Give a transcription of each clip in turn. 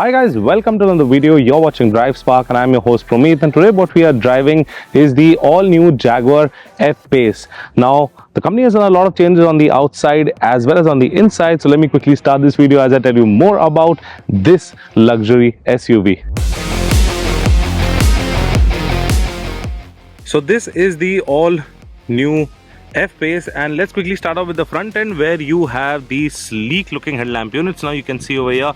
Hi guys, welcome to another video. You're watching DriveSpark and I'm your host Promeet, and today what we are driving is the all-new Jaguar F-Pace. Now, the company has done a lot of changes on the outside as well as on the inside, so let me quickly start this video as I tell you more about this luxury SUV. So this is the all-new F-Pace, and let's quickly start off with the front end where you have these sleek looking headlamp units. Now you can see over here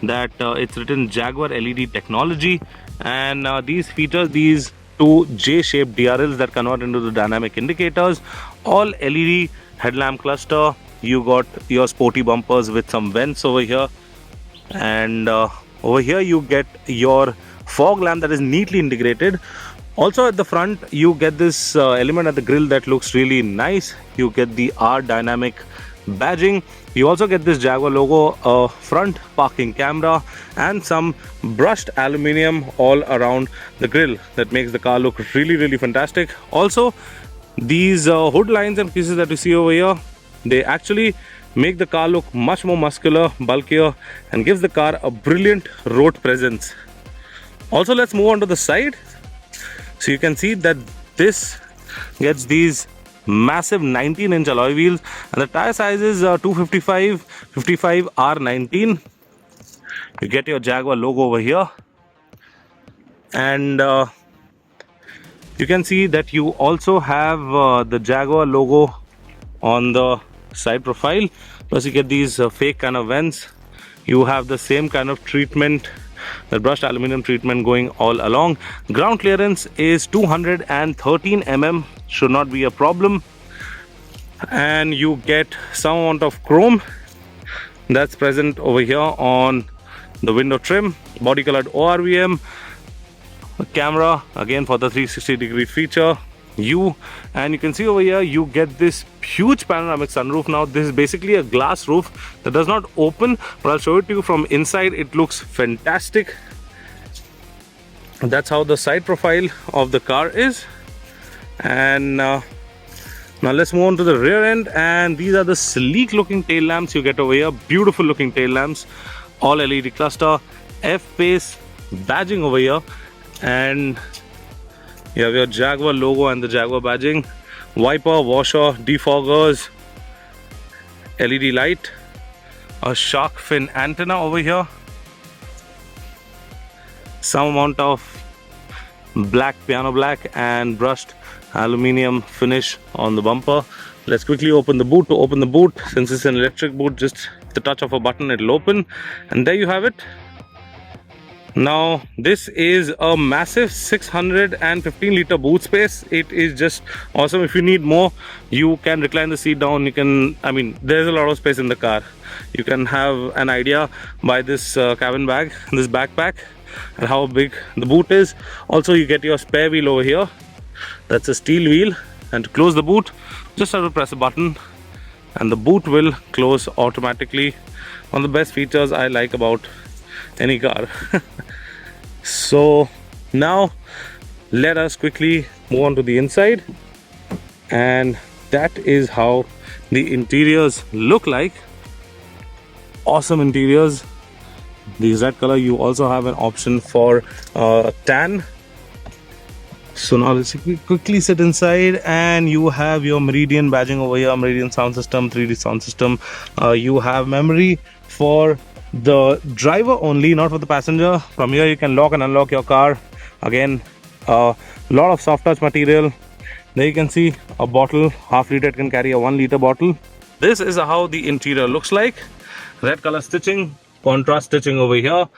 that it's written Jaguar LED technology, and these features these two J-shaped DRLs that convert into the dynamic indicators, all LED headlamp cluster. You got your sporty bumpers with some vents over here, and over here you get your fog lamp that is neatly integrated. Also at the front you get this element at the grille that looks really nice. You get the R dynamic badging. You also get this Jaguar logo, front parking camera, and some brushed aluminium all around the grille that makes the car look really fantastic. Also, these hood lines and pieces that you see over here, they actually make the car look much more muscular, bulkier, and gives the car a brilliant road presence. Also, let's move on to the side. So you can see that this gets these massive 19-inch alloy wheels, and the tire size is 255 55 R19. You get your Jaguar logo over here, and you can see that you also have the Jaguar logo on the side profile. Plus you get these fake kind of vents. You have the same kind of treatment, the brushed aluminum treatment, going all along. Ground clearance is 213 mm, should not be a problem. And you get some amount of chrome that's present over here on the window trim. Body colored ORVM, a camera again for the 360-degree feature. And you can see over here you get this huge panoramic sunroof. Now this is basically a glass roof that does not open, but I'll show it to you from inside. It looks fantastic. That's how the side profile of the car is. And now let's move on to the rear end, and these are the sleek looking tail lamps you get over here. Beautiful looking tail lamps, all LED cluster, F-Pace badging over here, and you have your Jaguar logo and the Jaguar badging. Wiper, washer, defoggers, LED light, a shark fin antenna over here, some amount of black, piano black, and brushed aluminium finish on the bumper. Let's quickly open the boot. To open the boot, since it's an electric boot, just the touch of a button it'll open, and there you have it. Now this is a massive 615-liter boot space. It is just awesome. If you need more, you can recline the seat down. You can, there's a lot of space in the car. You can have an idea by this cabin bag, this backpack, and how big the boot is. Also you get your spare wheel over here. That's a steel wheel, and to close the boot, just have to press a button and the boot will close automatically. One of the best features I like about any car. So now let us quickly move on to the inside, and that is how the interiors look like. Awesome interiors. These red color, you also have an option for tan. So now let's quickly sit inside, and you have your Meridian badging over here, Meridian sound system, 3D sound system. You have memory for the driver only, not for the passenger. From here you can lock and unlock your car. Again, a lot of soft touch material. There you can see a bottle, half liter. It can carry a 1 liter bottle. This is how the interior looks like. Red color stitching, contrast stitching over here.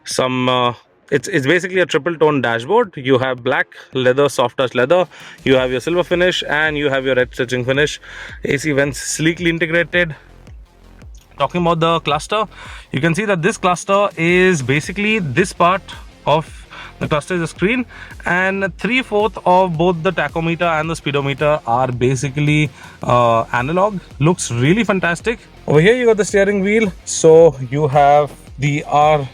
Some it's basically a triple tone dashboard. You have black leather, soft touch leather, you have your silver finish, and you have your red stitching finish. AC vents sleekly integrated. Talking about the cluster, you can see that this cluster is basically this part of the cluster is a screen, and 3/4 of both the tachometer and the speedometer are basically analog. Looks really fantastic. Over here you got the steering wheel, so you have the R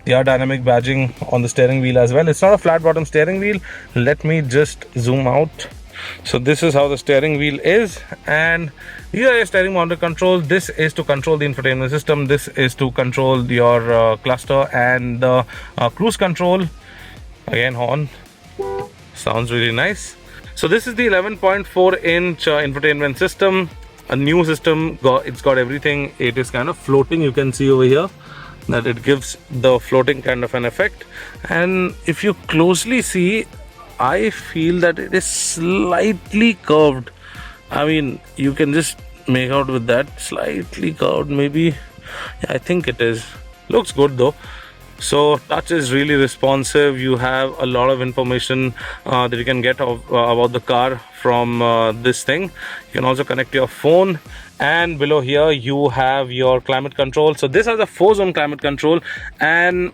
dynamic badging on the steering wheel as well. It's not a flat bottom steering wheel. Let me just zoom out So this is how the steering wheel is, and these are your steering mounted controls. This is to control the infotainment system. This is to control your cluster and the cruise control. Again, horn sounds really nice. So this is the 11.4-inch infotainment system, a new system. It's got everything. It is kind of floating. You can see over here that it gives the floating kind of an effect, and if you closely see, I feel that it is slightly curved. I mean, you can just make out with that, slightly curved maybe. Yeah, I think it is. Looks good though. So touch is really responsive. You have a lot of information that you can get about the car from this thing. You can also connect your phone, and below here you have your climate control. So this has a 4-zone climate control, and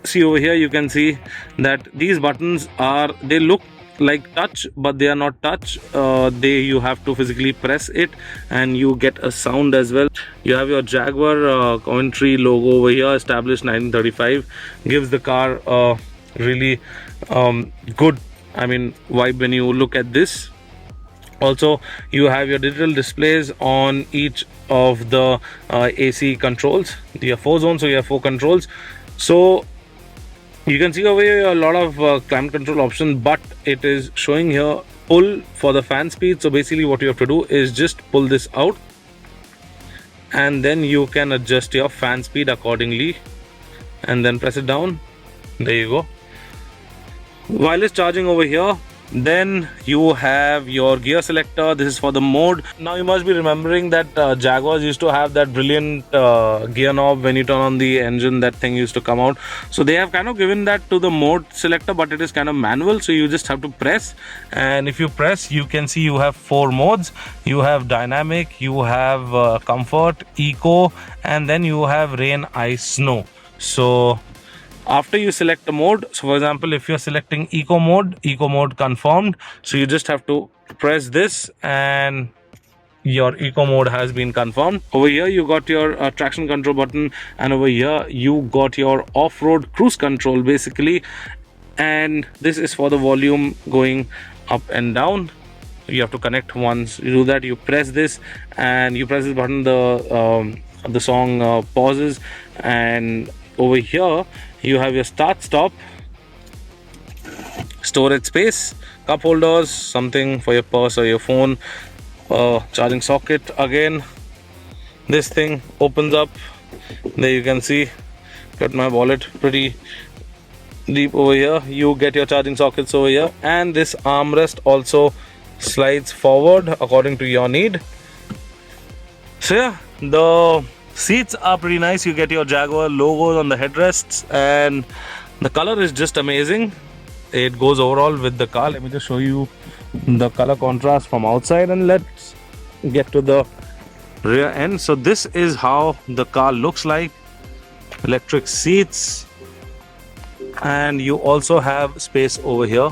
see over here you can see that these buttons they look like touch, but they are not touch. You have to physically press it and you get a sound as well. You have your Jaguar Coventry logo over here, established 1935, gives the car a really good, I mean, vibe when you look at this. Also, you have your digital displays on each of the AC controls. You have 4 zones, so you have 4 controls. So you can see over here a lot of climate control options, but it is showing here pull for the fan speed. So basically what you have to do is just pull this out, and then you can adjust your fan speed accordingly, and then press it down. There you go. Wireless charging over here. Then you have your gear selector. This is for the mode. Now you must be remembering that Jaguars used to have that brilliant gear knob. When you turn on the engine, that thing used to come out. So they have kind of given that to the mode selector, but it is kind of manual, so you just have to press, and if you press, you can see you have 4 modes. You have dynamic, you have comfort, eco, and then you have rain, ice, snow. So after you select a mode, so for example, if you're selecting eco mode confirmed, so you just have to press this and your eco mode has been confirmed. Over here you got your traction control button, and over here you got your off-road cruise control basically, and this is for the volume going up and down. You have to connect. Once you do that, you press this, and you press this button, the song pauses, and over here you have your start stop, storage space, cup holders, something for your purse or your phone, charging socket. Again, this thing opens up. There you can see, got my wallet pretty deep over here. You get your charging sockets over here, and this armrest also slides forward according to your need. So yeah, the seats are pretty nice. You get your Jaguar logos on the headrests, and the color is just amazing. It goes overall with the car. Let me just show you the color contrast from outside, and let's get to the rear end. So this is how the car looks like. Electric seats, and you also have space over here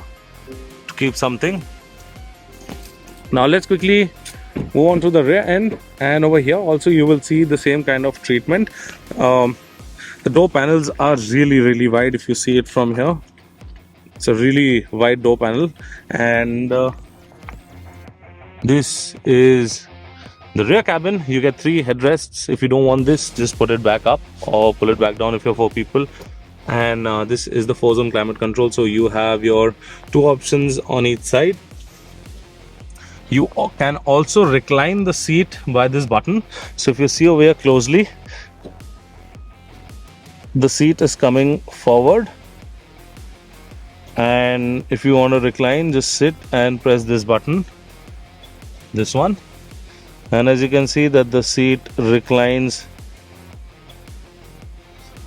to keep something. Now let's quickly move on to the rear end, and over here also you will see the same kind of treatment. The door panels are really wide. If you see it from here, it's a really wide door panel, and this is the rear cabin. You get 3 headrests. If you don't want this, just put it back up or pull it back down if you're 4 people. And this is the 4-zone climate control, so you have your 2 options on each side. You can also recline the seat by this button. So if you see over here closely, the seat is coming forward, and if you want to recline, just sit and press this button, this one, and as you can see that the seat reclines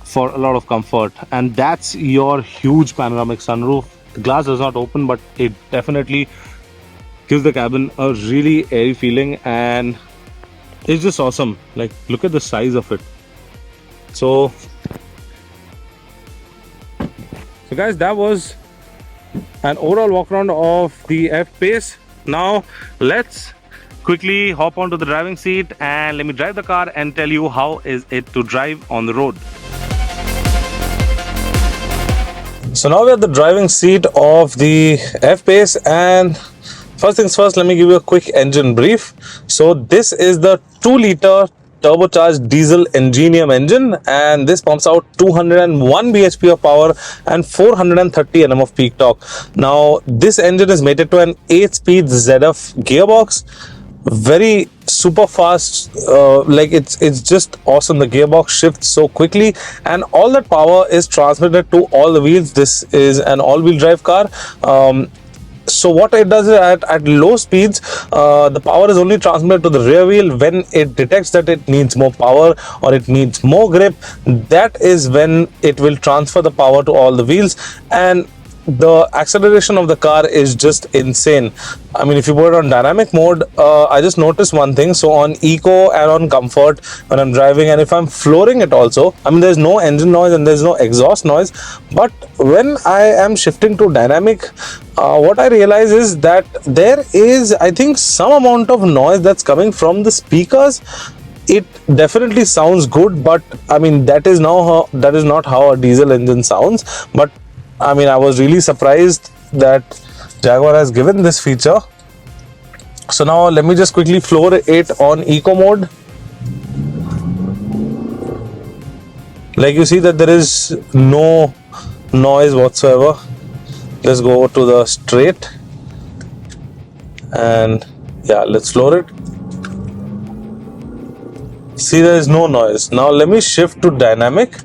for a lot of comfort. And that's your huge panoramic sunroof. The glass does not open, but it definitely gives the cabin a really airy feeling, and it's just awesome. Like, look at the size of it. So guys, that was an overall walk around of the F-Pace. Now let's quickly hop onto the driving seat and let me drive the car and tell you how is it to drive on the road. So now we're at the driving seat of the F-Pace, and First things first, let me give you a quick engine brief. So this is the 2-liter turbocharged diesel Ingenium engine, and this pumps out 201 bhp of power and 430 Nm of peak torque. Now this engine is mated to an 8-speed ZF gearbox, very super fast, like it's just awesome. The gearbox shifts so quickly, and all that power is transmitted to all the wheels. This is an all-wheel drive car. So what it does is at low speeds, the power is only transmitted to the rear wheel. When it detects that it needs more power or it needs more grip, that is when it will transfer the power to all the wheels, and the acceleration of the car is just insane. I mean, if you put it on dynamic mode, I just noticed one thing. So on eco and on comfort, when I'm driving and if I'm flooring it also, I mean, there's no engine noise and there's no exhaust noise. But when I am shifting to dynamic, what I realize is that there is, I think, some amount of noise that's coming from the speakers. It definitely sounds good, but I mean, that is not how a diesel engine sounds. But I mean, I was really surprised that Jaguar has given this feature. So now let me just quickly floor it on eco mode. Like you see that there is no noise whatsoever. Let's go to the straight, and yeah, let's floor it. See, there is no noise. Now let me shift to dynamic.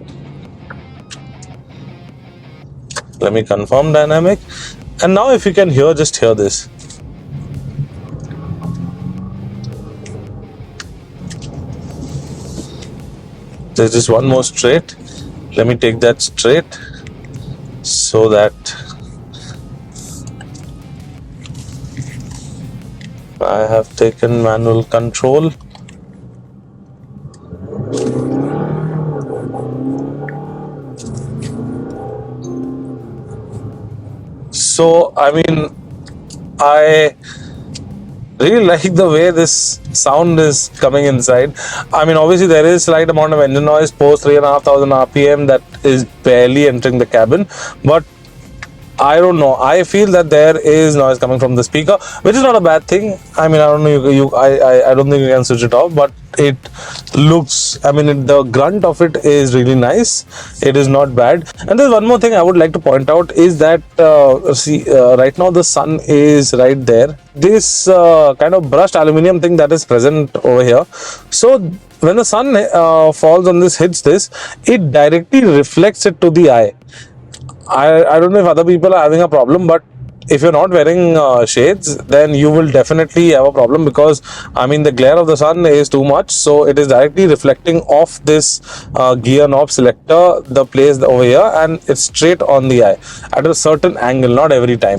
Let me confirm dynamic, and now if you can hear, just hear this. There's just one more straight. Let me take that straight so that I have taken manual control. So I mean, I really like the way this sound is coming inside. I mean, obviously there is slight amount of engine noise post 3,500 RPM that is barely entering the cabin, but I don't know. I feel that there is noise coming from the speaker, which is not a bad thing. I mean, I don't know. I don't think you can switch it off, but it looks. I mean, the grunt of it is really nice. It is not bad. And there's one more thing I would like to point out is that right now the sun is right there. This kind of brushed aluminium thing that is present over here. So when the sun falls on this, hits this, it directly reflects it to the eye. I don't know if other people are having a problem, but if you're not wearing shades, then you will definitely have a problem, because I mean, the glare of the sun is too much, so it is directly reflecting off this gear knob selector, the place over here, and it's straight on the eye at a certain angle, not every time.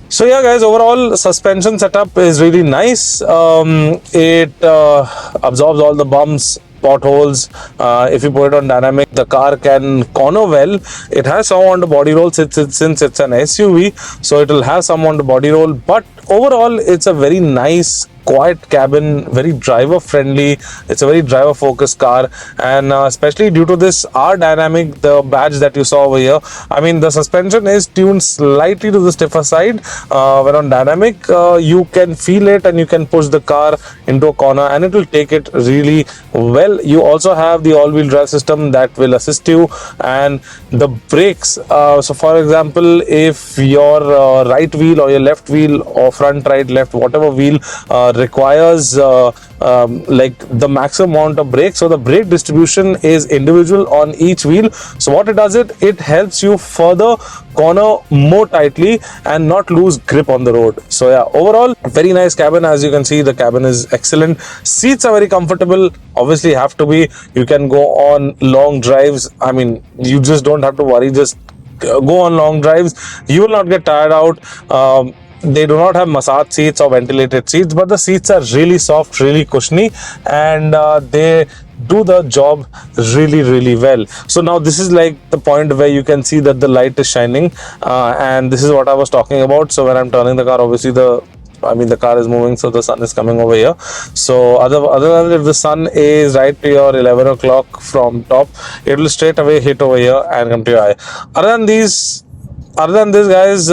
So yeah guys, overall suspension setup is really nice. It absorbs all the bumps, potholes. If you put it on dynamic, the car can corner well. It has some on the body roll since it's an SUV, so it will have some on the body roll, but overall it's a very nice quiet cabin, very driver friendly. It's a very driver focused car, and especially due to this R dynamic, the badge that you saw over here, I mean, the suspension is tuned slightly to the stiffer side. When on dynamic, you can feel it and you can push the car into a corner and it will take it really well. You also have the all-wheel drive system that will assist you, and the brakes. So for example, if your right wheel or your left wheel or front, right, left, whatever wheel requires like the maximum amount of brake, so the brake distribution is individual on each wheel. So what it does, it helps you further corner more tightly and not lose grip on the road. So yeah, overall very nice cabin. As you can see, the cabin is excellent. Seats are very comfortable, obviously have to be. You can go on long drives. I mean, you just don't have to worry, just go on long drives, you will not get tired out. They do not have massage seats or ventilated seats, but the seats are really soft, really cushiony, and they do the job really well. So now this is like the point where you can see that the light is shining, and this is what I was talking about. So when I'm turning the car, obviously the car is moving, so the sun is coming over here. So other than if the sun is right to your 11 o'clock from top, it will straight away hit over here and come to your eye. Other than these, other than this, guys,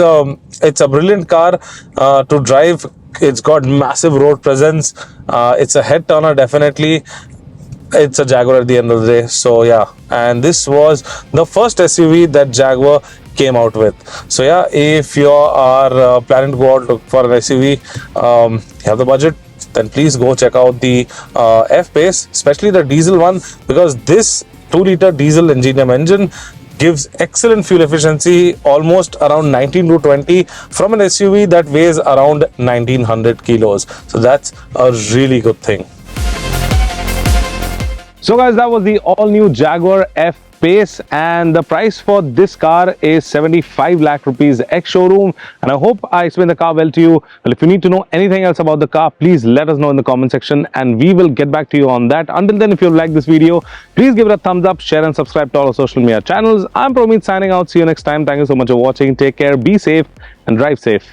it's a brilliant car to drive. It's got massive road presence. It's a head turner, definitely. It's a Jaguar at the end of the day. So yeah, and this was the first SUV that Jaguar came out with. So yeah, if you are planning to go out look for an SUV, you have the budget, then please go check out the F-Pace, especially the diesel one, because this 2-liter diesel engine gives excellent fuel efficiency, almost around 19 to 20 from an SUV that weighs around 1900 kilos. So that's a really good thing. So guys, that was the all-new Jaguar F-Pace, and the price for this car is 75 lakh rupees ex-showroom. And I hope I explained the car well to you. Well, if you need to know anything else about the car, please let us know in the comment section and we will get back to you on that. Until then, if you like this video, please give it a thumbs up, share and subscribe to all our social media channels. I'm Promeet signing out. See you next time. Thank you so much for watching. Take care, be safe and drive safe.